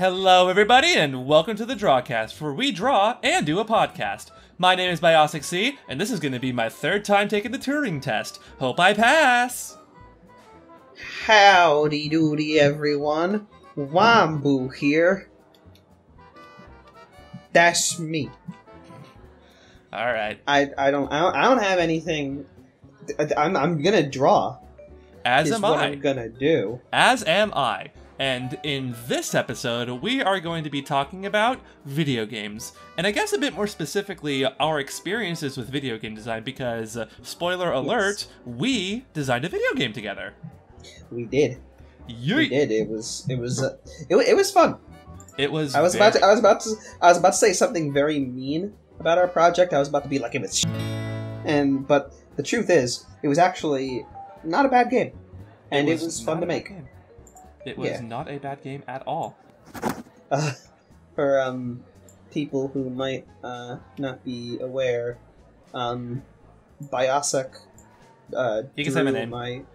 Hello everybody and welcome to the DRAWcast, where we draw and do a podcast. My name is BiosicC, and this is going to be my third time taking the Turing test. Hope I pass! Howdy doody everyone, Wambu here. That's me. Alright. I don't have anything. I'm gonna draw. As am what I. I'm gonna do. As am I. And in this episode, we are going to be talking about video games. And I guess a bit more specifically, our experiences with video game design, because, spoiler alert, we designed a video game together. We did. Yeet. We did. It was fun. It was. I was about to say something very mean about our project. I was about to be like, it was but the truth is, it was actually not a bad game. And it was fun to make. It was not a bad game at all. For people who might not be aware, BiosicC you can say my name.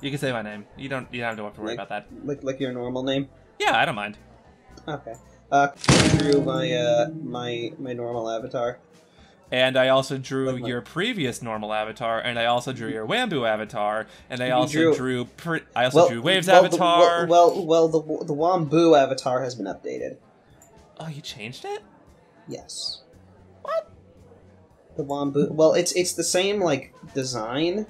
You can say my name. You don't have to worry about that. Like your normal name? Yeah, I don't mind. Okay. Drew my normal avatar. And I also drew your previous normal avatar, and I also drew your Wambu avatar, and I also drew Wave's avatar. The Wambu avatar has been updated. Oh, you changed it? Yes. What? The Wambu. Well, it's the same like design,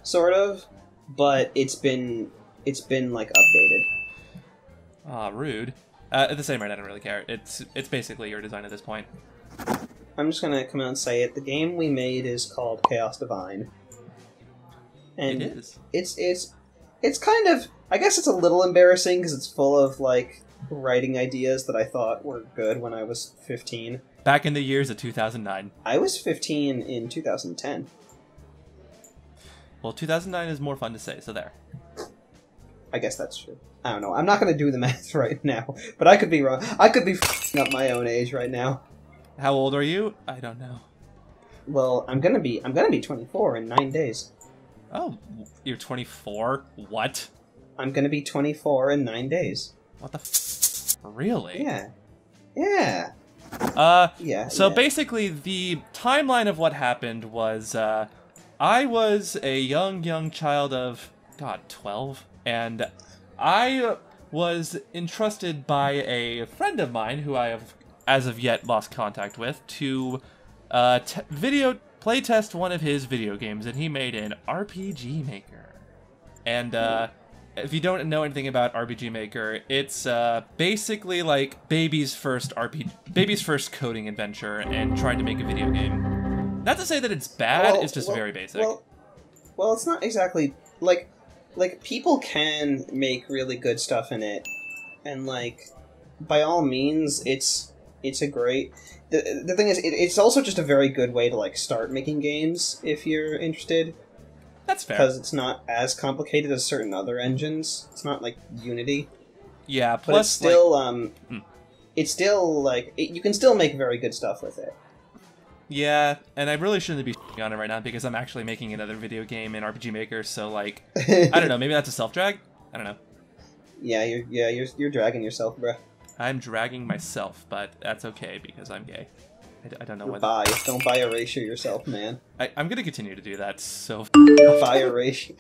sort of, but it's been like updated. Ah, rude. At the same rate, I don't really care. It's basically your design at this point. I'm just gonna come out and say it. The game we made is called Chaos Divine. And it is. It's kind of, I guess it's a little embarrassing because it's full of like writing ideas that I thought were good when I was 15. Back in the years of 2009. I was 15 in 2010. Well, 2009 is more fun to say, so there. I guess that's true. I don't know. I'm not gonna do the math right now, but I could be wrong. I could be f***ing up my own age right now. How old are you? I don't know. Well, I'm gonna be 24 in 9 days. Oh, you're 24? What? I'm gonna be 24 in 9 days. What the f***? Really? Yeah. Yeah. Yeah. So basically, the timeline of what happened was, I was a young child of, 12, and I was entrusted by a friend of mine who I have as of yet lost contact with, to playtest one of his video games, and he made an RPG Maker. And if you don't know anything about RPG Maker, it's basically like baby's first coding adventure and trying to make a video game. Not to say that it's bad, it's just very basic. Well, it's not exactly like people can make really good stuff in it, and like by all means, it's a great. The thing is, it's also just a very good way to like start making games if you're interested. That's fair, because it's not as complicated as certain other engines. It's not like Unity. Yeah, plus, but it's still it's still like you can still make very good stuff with it. Yeah, and I really shouldn't be on it right now because I'm actually making another video game in RPG Maker. So like, I don't know, maybe that's a self drag. I don't know. Yeah, you're dragging yourself, bruh. I'm dragging myself, but that's okay because I'm gay. I don't know whether... Don't bi erasure yourself, man. I'm gonna continue to do that, so... Bi erasure.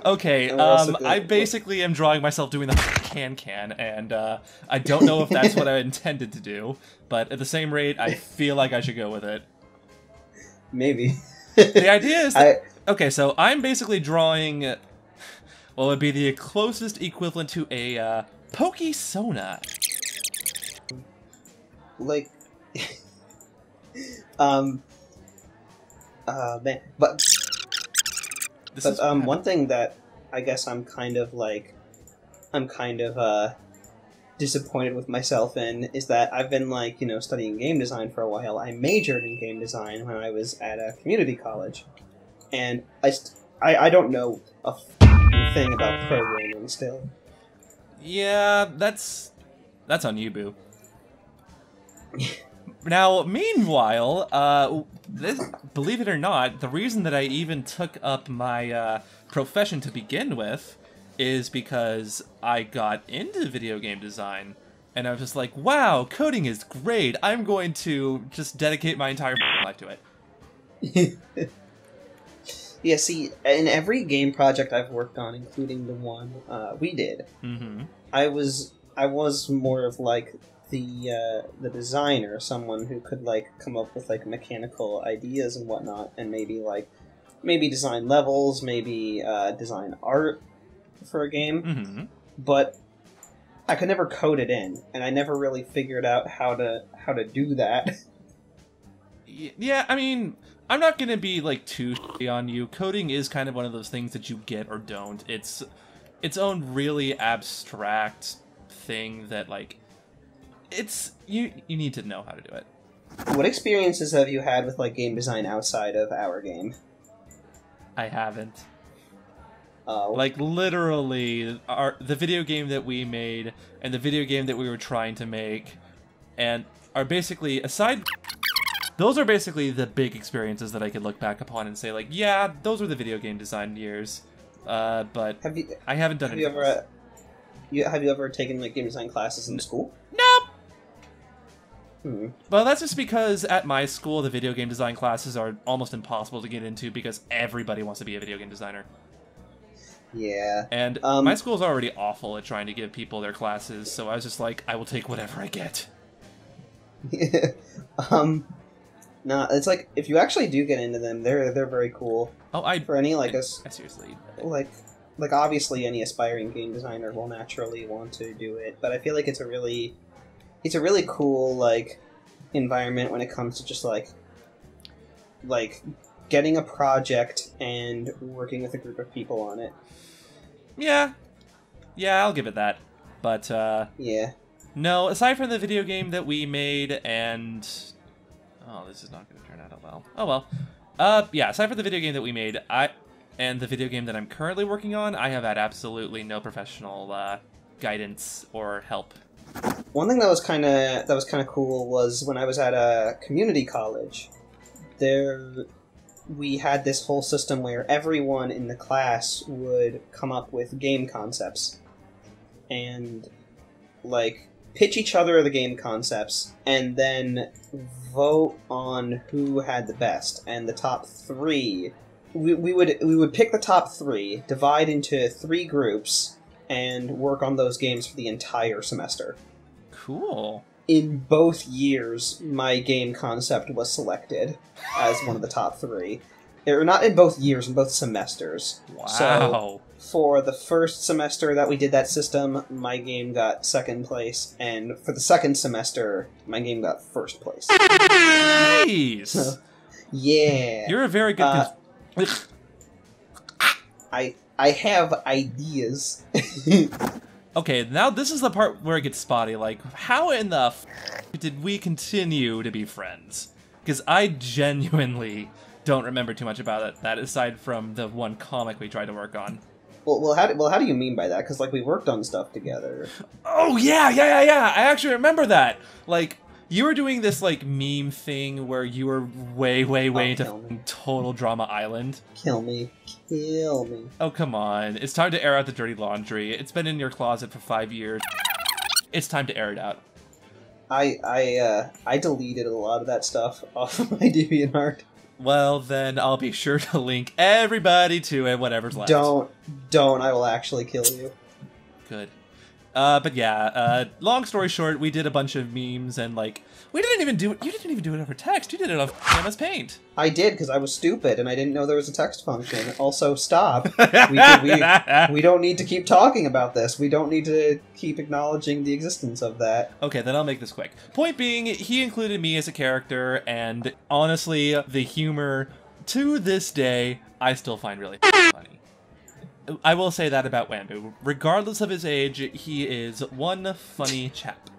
Okay, I basically am drawing myself doing the can, and I don't know if that's what I intended to do, but at the same rate, I feel like I should go with it. Maybe. The idea is that... Okay, so I'm basically drawing... Well, it would be the closest equivalent to a Pokesona. Like, man, but one thing that I guess I'm kind of disappointed with myself in is that I've been like, studying game design for a while. I majored in game design when I was at a community college, and I don't know a thing about programming still. Yeah, that's on you, boo. Now, meanwhile, believe it or not, the reason that I even took up my profession to begin with is because I got into video game design, and I was just like, wow, coding is great. I'm going to just dedicate my entire life to it. Yeah, see, in every game project I've worked on, including the one we did, I was more of like the designer, someone who could like come up with like mechanical ideas and whatnot, and maybe design levels, maybe design art for a game. But I could never code it in, and I never really figured out how to do that. Yeah, I mean, I'm not gonna be like too shitty on you. Coding is kind of one of those things that you get or don't. It's its own really abstract thing that like you need to know how to do it. What experiences have you had with like game design outside of our game? I haven't. Oh. Like literally the video game that we made and the video game that we were trying to make and are basically those are basically the big experiences that I could look back upon and say like, yeah, those were the video game design years. But I haven't done anything else. Have you ever taken like game design classes in school? Nope. Well, that's just because at my school, the video game design classes are almost impossible to get into because everybody wants to be a video game designer. Yeah. And my school's already awful at trying to give people their classes, so I was just like, I will take whatever I get. No, it's like, if you actually do get into them, they're very cool. Oh, for any, like, seriously. Like, obviously any aspiring game designer will naturally want to do it, but I feel like it's a really cool, like, environment when it comes to just, like, getting a project and working with a group of people on it. Yeah. Yeah, I'll give it that. But, yeah. No, aside from the video game that we made and... Oh, this is not going to turn out well. Oh, well. Yeah, aside from the video game that we made, and the video game that I'm currently working on, I have had absolutely no professional guidance or help. One thing that was kind of cool was when I was at a community college. We had this whole system where everyone in the class would come up with game concepts and like pitch each other the game concepts and then vote on who had the best. And the top three, we would pick the top three, divide into 3 groups, and work on those games for the entire semester. Cool. In both years, my game concept was selected as one of the top 3. Or not in both years, in both semesters. Wow. So, for the first semester that we did that system, my game got 2nd place, and for the second semester, my game got 1st place. Nice! Yeah. You're a very good... I have ideas. Okay, now this is the part where it gets spotty. Like, how in the did we continue to be friends? Because I genuinely don't remember too much about that, aside from the one comic we tried to work on. Well, how do you mean by that? Because, like, we worked on stuff together. Oh, yeah! I actually remember that! Like, you were doing this, like, meme thing where you were way into total Drama Island. Kill me. Oh, come on. It's time to air out the dirty laundry. It's been in your closet for 5 years. It's time to air it out. I deleted a lot of that stuff off of my DeviantArt. Well, then I'll be sure to link everybody to it, whatever's left. Don't, I will actually kill you. Good. But yeah, long story short, we did a bunch of memes and, like, we didn't even do it. You didn't even do it over text. You did it on MS Paint. I did, because I was stupid and I didn't know there was a text function. Also, stop. We don't need to keep talking about this. We don't need to keep acknowledging the existence of that. Okay, then I'll make this quick. Point being, he included me as a character, and honestly, the humor, to this day, I still find really funny. I will say that about Wambu. Regardless of his age, he is one funny chap.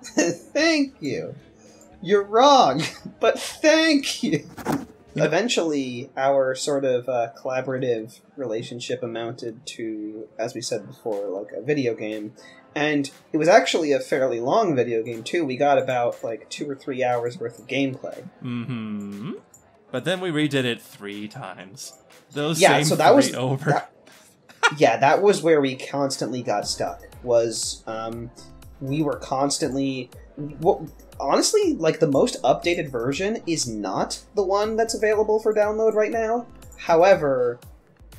Thank you. You're wrong, but thank you. eventually our sort of collaborative relationship amounted to, as we said before, like a video game. And it was actually a fairly long video game, too. We got about, like, 2 or 3 hours worth of gameplay. Mm-hmm. But then we redid it 3 times. Those yeah, same so that was over. That was where we constantly got stuck. We were constantly... honestly, like, the most updated version is not the one that's available for download right now. However,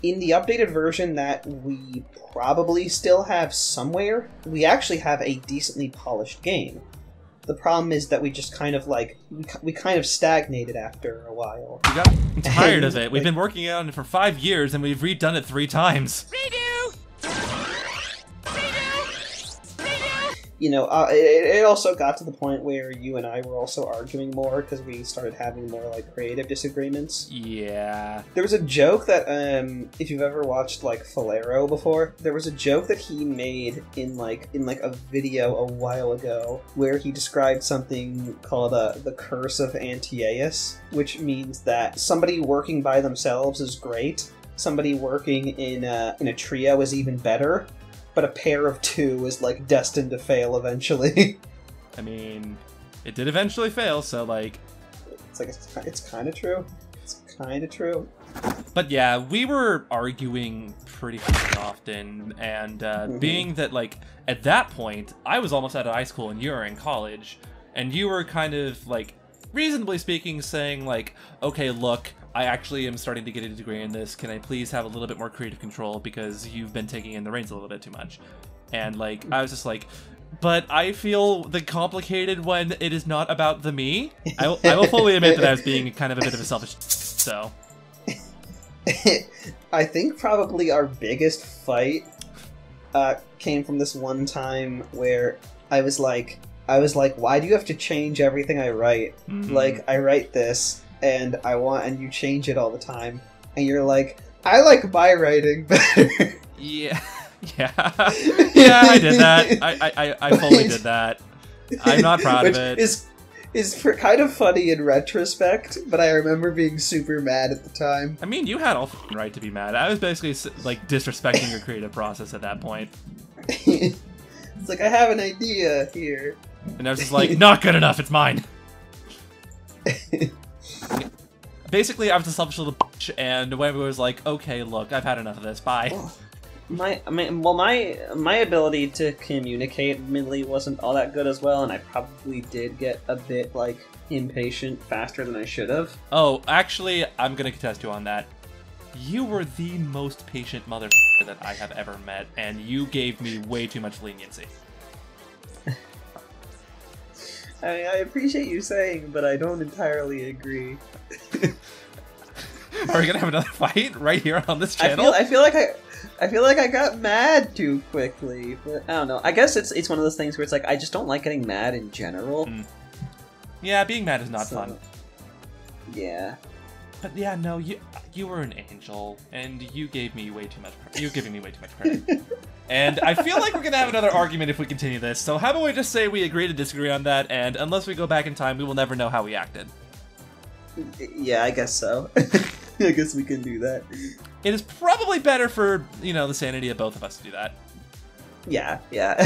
in the updated version that we probably still have somewhere, we actually have a decently polished game. The problem is that we just kind of, like, we kind of stagnated after a while. We got tired of it. We've been working on it for 5 years, and we've redone it 3 times. Redo! You know, it also got to the point where you and I were also arguing more because we started having more, like, creative disagreements. Yeah. There was a joke that, if you've ever watched, like, Falero before, there was a joke that he made in a video a while ago where he described something called the Curse of Antiaeus, which means that somebody working by themselves is great, somebody working in a trio is even better, but a pair of 2 is, like, destined to fail eventually. I mean, it did eventually fail, so, like... It's kind of true. It's kind of true. But yeah, we were arguing pretty often, and being that, like, at that point, I was almost out of high school and you were in college, and you were kind of, like, reasonably speaking, saying, like, okay, look, I actually am starting to get a degree in this. Can I please have a little bit more creative control because you've been taking in the reins a little bit too much? And, like, I was just like, but I feel the complicated when it is not about the me. I will fully admit that I was being kind of a bit of a selfish so. I think probably our biggest fight came from this one time where I was like, why do you have to change everything I write? Mm-hmm. Like, I write this, and and you change it all the time. And you're like, I like my writing better. Yeah. Yeah. Yeah, I did that. I fully did that. I'm not proud of it. Is kind of funny in retrospect, but I remember being super mad at the time. I mean, you had all right to be mad. I was basically, like, disrespecting your creative process at that point. It's like, I have an idea here. And I was just like, not good enough, it's mine. Basically, I was a selfish little bitch, and Wambu was like, okay, look, I've had enough of this, bye. My ability to communicate admittedly wasn't all that good as well, and I probably did get a bit, like, impatient faster than I should have. Oh, actually, I'm gonna contest you on that. You were the most patient motherfucker that I have ever met, and you gave me way too much leniency. I mean, I appreciate you saying, but I don't entirely agree. Are we gonna have another fight right here on this channel? I feel like I got mad too quickly, but I don't know. I guess it's one of those things where it's like I just don't like getting mad in general. Mm. Yeah, being mad is not fun. Yeah. But yeah, no, you were an angel, and you gave me way too much. You're giving me way too much credit. And I feel like we're gonna have another argument if we continue this. So how about we just say we agree to disagree on that, and unless we go back in time, we will never know how we acted. Yeah, I guess so. I guess we can do that. It is probably better for, you know, the sanity of both of us to do that. Yeah, yeah.